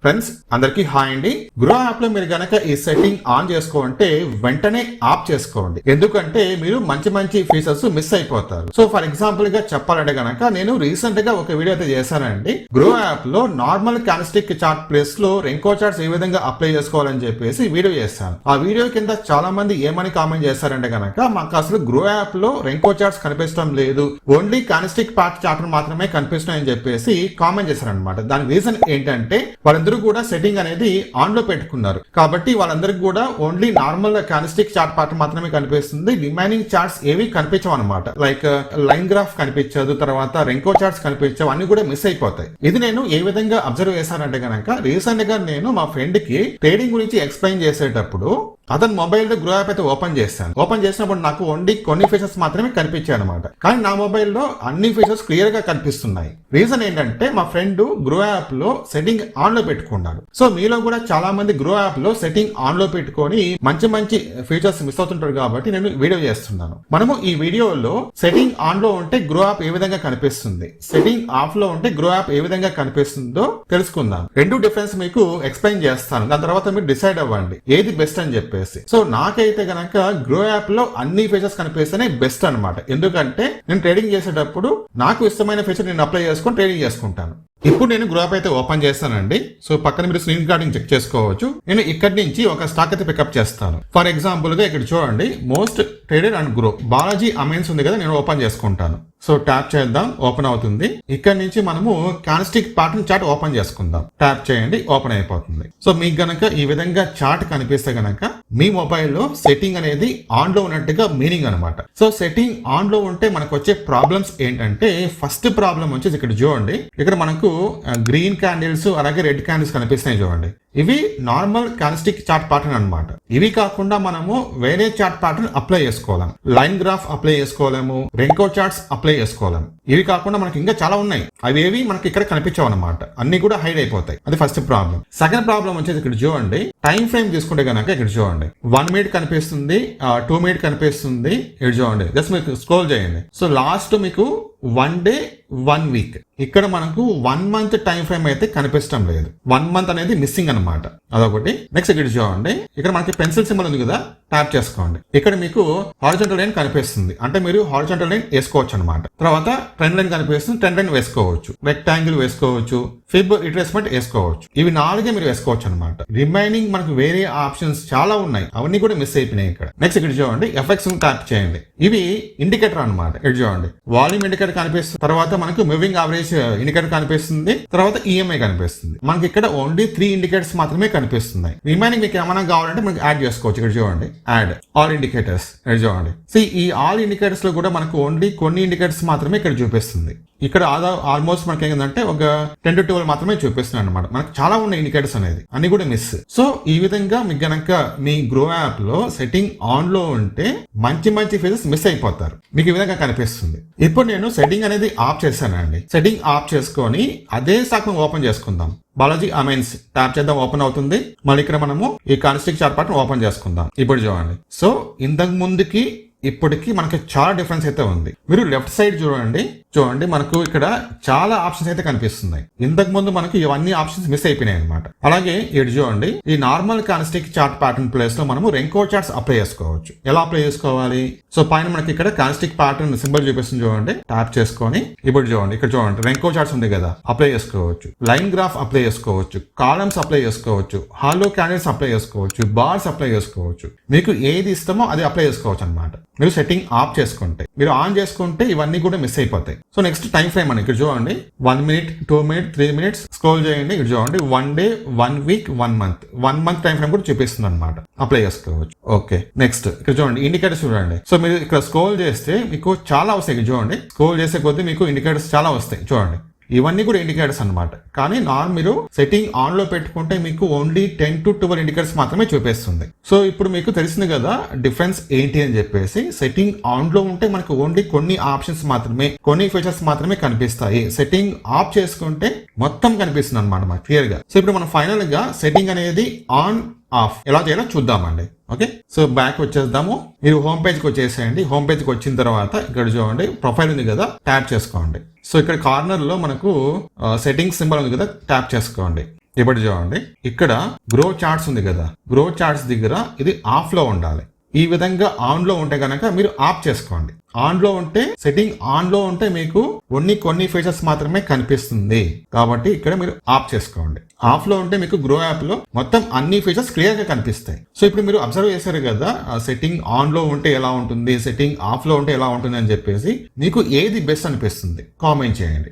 Friends అందరికీ hi అండి. Grow app లో మీరు గనక ఈ సెట్టింగ్ ఆన్ చేసుకోంటే వెంటనే ఆఫ్ చేసుకోండి, ఎందుకంటే మీరు మంచి మంచి ఫీచర్స్ మిస్ అయిపోతారు. సో ఫర్ ఎగ్జాంపుల్ గా చెప్పాలంటే గనక నేను రీసెంట్ గా ఒక వీడియో అయితే చేశానండి. గ్రో యాప్ లో నార్మల్ క్యాన్స్టిక్ చార్ట్ ప్లేస్ లో రెంకో చార్ట్స్ ఏ విధంగా అప్లై చేసుకోవాలని చెప్పేసి వీడియో చేశాను. ఆ వీడియో కింద చాలా మంది ఏమని కామెంట్ చేశారంటే గనక మాకు అసలు గ్రో యాప్ లో రెంకో చార్ట్స్ కనిపించడం లేదు, ఓన్లీ క్యాన్స్టిక్ పార్ట్ చార్ట్ మాత్రమే కనిపిస్తున్నాయని చెప్పేసి కామెంట్ చేశారనమాట. దాని రీజన్ ఏంటంటే వాళ్ళందరూ కూడా సెట్టింగ్ అనేది ఆన్ లో పెట్టుకున్నారు కాబట్టి వాళ్ళందరికీ కూడా ఓన్లీ నార్మల్ క్యాన్స్టిక్ చార్ట్ పార్ట్ మాత్రమే కనిపిస్తుంది. రిమైనింగ్ చార్ట్స్ ఏవి కనిపించవు అనమాట. లైక్ లైన్ గ్రాఫ్ కనిపించదు, తర్వాత రెంకో చార్ట్స్ కనిపించవు, అన్ని కూడా మిస్ అయిపోతాయి. ఇది నేను ఏ విధంగా అబ్జర్వ్ చేశానంటే గనక రీసెంట్ గా నేను మా ఫ్రెండ్ కి ట్రేడింగ్ గురించి ఎక్స్ప్లెయిన్ చేసేటప్పుడు అతను మొబైల్ లో గ్రో యాప్ అయితే ఓపెన్ చేశాను. ఓపెన్ చేసినప్పుడు నాకు ఓన్లీ కొన్ని ఫీచర్స్ మాత్రమే కనిపించాయి అనమాట. కానీ నా మొబైల్లో అన్ని ఫీచర్స్ క్లియర్ గా కనిపిస్తున్నాయి. రీజన్ ఏంటంటే మా ఫ్రెండ్ గ్రో యాప్ లో సెట్టింగ్ ఆన్ లో పెట్టుకున్నాడు. సో మీలో కూడా చాలా మంది గ్రో యాప్ లో సెట్టింగ్ ఆన్ లో పెట్టుకొని మంచి మంచి ఫీచర్స్ మిస్ అవుతుంటారు కాబట్టి నేను వీడియో చేస్తున్నాను. మనము ఈ వీడియోలో సెట్టింగ్ ఆన్ లో ఉంటే గ్రో యాప్ ఏ విధంగా కనిపిస్తుంది, సెట్టింగ్ ఆఫ్ లో ఉంటే గ్రో యాప్ ఏ విధంగా కనిపిస్తుందో తెలుసుకుందాం. రెండు డిఫరెన్స్ మీకు ఎక్స్ప్లెయిన్ చేస్తాను. దాని తర్వాత మీరు డిసైడ్ అవ్వండి ఏది బెస్ట్ అని చెప్పి. సో నాకైతే గనక గ్రో యాప్ లో అన్ని ఫీచర్స్ కనిపిస్తేనే బెస్ట్ అనమాట. ఎందుకంటే నేను ట్రేడింగ్ చేసేటప్పుడు నాకు ఇష్టమైన ఫీచర్ నేను అప్లై చేసుకొని ట్రేడింగ్ చేసుకుంటాను. ఇప్పుడు నేను గ్రో యాప్ అయితే ఓపెన్ చేస్తానండి. సో పక్కన మీరు స్క్రీన్ రికార్డింగ్ చెక్ చేసుకోవచ్చు. నేను ఇక్కడి నుంచి ఒక స్టాక్ అయితే పికప్ చేస్తాను. ఫర్ ఎగ్జాంపుల్ గా ఇక్కడ చూడండి, most traded and grow Balaji amines ఉంది కదా, నేను ఓపెన్ చేసుకుంటాను. సో ట్యాప్ చేద్దాం, ఓపెన్ అవుతుంది. ఇక్కడ నుంచి మనము క్యాన్స్టిక్ ప్యాటర్న్ చార్ట్ ఓపెన్ చేసుకుందాం. ట్యాప్ చేయండి, ఓపెన్ అయిపోతుంది. సో మీకు గనక ఈ విధంగా చార్ట్ కనిపిస్తే గనక మీ మొబైల్లో సెట్టింగ్ అనేది ఆన్ లో ఉన్నట్టుగా మీనింగ్ అనమాట. సో సెట్టింగ్ ఆన్ లో ఉంటే మనకు వచ్చే ప్రాబ్లమ్స్ ఏంటంటే, ఫస్ట్ ప్రాబ్లం వచ్చేసి ఇక్కడ చూడండి, ఇక్కడ మనకు గ్రీన్ క్యాండిల్స్ అలాగే రెడ్ క్యాండిల్స్ కనిపిస్తున్నాయి చూడండి. ఇవి నార్మల్ క్యాన్స్టిక్ చార్ట్ ప్యాటర్న్ అనమాట. ఇవి కాకుండా మనము వేరే చార్ట్ ప్యాటర్న్ అప్లై చేసుకోలేము. లైన్ గ్రాఫ్ అప్లై చేసుకోలేము, రెంకో చార్ట్స్ అప్లై చేసుకోలేము. ఇవి కాకుండా మనకి ఇంకా చాలా ఉన్నాయి, అవి ఏవి మనకి ఇక్కడ కనిపించవు అనమాట. అన్ని కూడా హైడ్ అయిపోతాయి. అది ఫస్ట్ ప్రాబ్లం. సెకండ్ ప్రాబ్లం వచ్చేసి ఇక్కడ చూడండి, టైం ఫ్రేమ్ తీసుకుంటే కనుక ఇక్కడ చూడండి 1 మినిట్ కనిపిస్తుంది, 2 మినిట్ కనిపిస్తుంది. ఇక్కడ చూడండి, జస్ట్ మీకు స్క్రోల్ చేయండి. సో లాస్ట్ మీకు 1 డే 1 వీక్, ఇక్కడ మనకు 1 మంత్ టైం ఫ్రేమ్ అయితే కనిపించడం లేదు. 1 మంత్ అనేది మిస్సింగ్ అనమాట. అదొకటి. నెక్స్ట్ ఇక్కడ చూడండి, ఇక్కడ మనకి పెన్సిల్ సింబల్ ఉంది కదా, ట్యాప్ చేసుకోండి. ఇక్కడ మీకు హారిజాంటల్ లైన్ కనిపిస్తుంది, అంటే మీరు హారిజాంటల్ లైన్ వేసుకోవచ్చు అనమాట. తర్వాత ట్రెండ్ లైన్ కనిపిస్తుంది, ట్రెండ్ లైన్ వేసుకోవచ్చు, రెక్టాంగిల్ వేసుకోవచ్చు, ఫిబ్ రిట్రేస్మెంట్ వేసుకోవచ్చు. ఇవి 4 మీరు వేసుకోవచ్చు అనమాట. రిమైనింగ్ మనకు వేరే ఆప్షన్స్ చాలా ఉన్నాయి, అవన్నీ కూడా మిస్ అయిపోయినాయి ఇక్కడ. నెక్స్ట్ ఇక్కడ చూడండి, ఎఫెక్ట్స్ ట్యాప్ చేయండి. ఇవి ఇండికేటర్ అనమాట. ఇక్కడ చూడండి, వాల్యూమ్ ఇండికేటర్ కనిపిస్తుంది, తర్వాత మనకు మూవింగ్ యావరేజ్ ఇండికేటర్ కనిపిస్తుంది, తర్వాత ఈఎంఐ కనిపిస్తుంది. మనకి ఇక్కడ ఓన్లీ 3 ఇండికేటర్స్ మాత్రమే కనిపిస్తున్నాయి. రిమైనింగ్ మీకు ఏమైనా కావాలంటే మనకి యాడ్ చేసుకోవచ్చు. ఇక్కడ చూడండి, యాడ్ ఆల్ ఇండికేటర్స్. ఇక్కడ చూడండి, ఈ ఆల్ ఇండికేటర్స్ లో కూడా మనకు ఓన్లీ కొన్ని ఇండికేటర్స్ మాత్రమే ఇక్కడ చూపిస్తుంది. ఇక్కడ ఆల్మోస్ట్ మనకి ఏంటంటే ఒక 10 to 12 మాత్రమే చూపిస్తున్నాయి అనమాట. మనకు చాలా ఉన్నాయి ఇండికేటర్స్ అనేది, అన్ని కూడా మిస్. సో ఈ విధంగా మీకు గనక మీ గ్రో యాప్ లో సెట్టింగ్ ఆన్ లో ఉంటే మంచి మంచి ఫీచర్స్ మిస్ అయిపోతారు. మీకు ఈ విధంగా కనిపిస్తుంది. ఇప్పుడు నేను సెట్టింగ్ అనేది ఆఫ్ చేశానండి. సెట్టింగ్ ఆఫ్ చేసుకొని అదే స్టాక్ ఓపెన్ చేసుకుందాం. బాలాజీ అమైన్స్ ట్యాప్ చేద్దాం, ఓపెన్ అవుతుంది. మళ్ళీ ఇక్కడ మనము ఈ కాన్స్టిక్ చార్ట్ పార్ట్ ఓపెన్ చేసుకుందాం. ఇప్పుడు చూడండి, సో ఇంతకు ముందుకి ఇప్పటికి మనకి చాలా డిఫరెన్స్ అయితే ఉంది. మీరు లెఫ్ట్ సైడ్ చూడండి, మనకు ఇక్కడ చాలా ఆప్షన్స్ అయితే కనిపిస్తున్నాయి. ఇంతకు ముందు మనకి ఇవన్నీ ఆప్షన్స్ మిస్ అయిపోయినాయి అనమాట. అలాగే ఇక్కడ చూడండి, ఈ నార్మల్ కాన్స్టిక్ చార్ట్ ప్యాటర్న్ ప్లేస్ లో మనము రెంకో చార్ట్స్ అప్లై చేసుకోవచ్చు. ఎలా అప్లై చేసుకోవాలి? సో పైన మనకి ఇక్కడ కాన్స్టిక్ ప్యాటర్న్ సింబల్ చూపిస్తుంది చూడండి, ట్యాప్ చేసుకొని ఇప్పుడు చూడండి, ఇక్కడ చూడండి రెంకో చార్ట్స్ ఉంది కదా, అప్లై చేసుకోవచ్చు. లైన్ గ్రాఫ్ అప్లై చేసుకోవచ్చు, కాలమ్స్ అప్లై చేసుకోవచ్చు, హాలో క్యాండిల్స్ అప్లై చేసుకోవచ్చు, బార్స్ అప్లై చేసుకోవచ్చు. మీకు ఏది ఇష్టమో అది అప్లై చేసుకోవచ్చు అనమాట. మీరు సెట్టింగ్ ఆఫ్ చేసుకుంటే, మీరు ఆన్ చేసుకుంటే ఇవన్నీ కూడా మిస్ అయిపోతాయి. సో నెక్స్ట్ టైం ఫ్రేమ్ అని ఇక్కడ చూడండి, 1 మినిట్ 2 మినిట్ 3 మినిట్స్ స్క్రోల్ చేయండి. ఇక్కడ చూడండి 1 day 1 week 1 month 1 month time frame కూడా చూపిస్తుంది అనమాట. అప్లై చేసుకోవచ్చు. ఓకే, నెక్స్ట్ ఇక్కడ చూడండి ఇండికేటర్స్ చూడండి. సో మీరు ఇక్కడ స్క్రోల్ చేస్తే మీకు చాలా వస్తాయి. ఇక్కడ చూడండి, స్క్రోల్ చేసే కొద్దీ మీకు ఇండికేటర్స్ చాలా వస్తాయి చూడండి. ఇవన్నీ కూడా ఇండికేటర్స్ అనమాట. కానీ మీరు సెట్టింగ్ ఆన్ లో పెట్టుకుంటే మీకు ఓన్లీ 10 to 12 ఇండికేటర్స్ మాత్రమే చూపిస్తుంది. సో ఇప్పుడు మీకు తెలిసింది కదా డిఫరెన్స్ ఏంటి అని చెప్పేసి. సెట్టింగ్ ఆన్ లో ఉంటే మనకు ఓన్లీ కొన్ని ఆప్షన్స్ మాత్రమే, కొన్ని ఫీచర్స్ మాత్రమే కనిపిస్తాయి. సెట్టింగ్ ఆఫ్ చేసుకుంటే మొత్తం కనిపిస్తుంది అనమాట మనకు క్లియర్ గా. సో ఇప్పుడు మనం ఫైనల్ గా సెట్టింగ్ అనేది ఆన్ ఆఫ్ ఎలా చేయాలో చూద్దామండి. ఓకే, సో బ్యాక్ వచ్చేద్దాము. మీరు హోమ్ పేజ్కి వచ్చేసేయండి. హోమ్ పేజ్కి వచ్చిన తర్వాత ఇక్కడ చూడండి ప్రొఫైల్ ఉంది కదా, ట్యాప్ చేసుకోండి. సో ఇక్కడ కార్నర్ లో మనకు సెట్టింగ్స్ సింబల్ ఉంది కదా, ట్యాప్ చేసుకోండి. ఇప్పుడు చూడండి, ఇక్కడ గ్రో చార్ట్స్ ఉంది కదా, గ్రో చార్ట్స్ దగ్గర ఇది ఆఫ్ లో ఉండాలి. ఈ విధంగా ఆన్ లో ఉంటే గనక మీరు ఆఫ్ చేసుకోండి. ఆన్ లో ఉంటే, సెట్టింగ్ ఆన్ లో ఉంటే మీకు కొన్ని ఫీచర్స్ మాత్రమే కనిపిస్తుంది. కాబట్టి ఇక్కడ మీరు ఆఫ్ చేసుకోండి. ఆఫ్ లో ఉంటే మీకు గ్రో యాప్ లో మొత్తం అన్ని ఫీచర్స్ క్లియర్ గా కనిపిస్తాయి. సో ఇప్పుడు మీరు అబ్జర్వ్ చేశారు కదా, సెట్టింగ్ ఆన్ లో ఉంటే ఎలా ఉంటుంది, సెట్టింగ్ ఆఫ్ లో ఉంటే ఎలా ఉంటుంది అని చెప్పేసి మీకు ఏది బెస్ట్ అనిపిస్తుంది కామెంట్ చేయండి.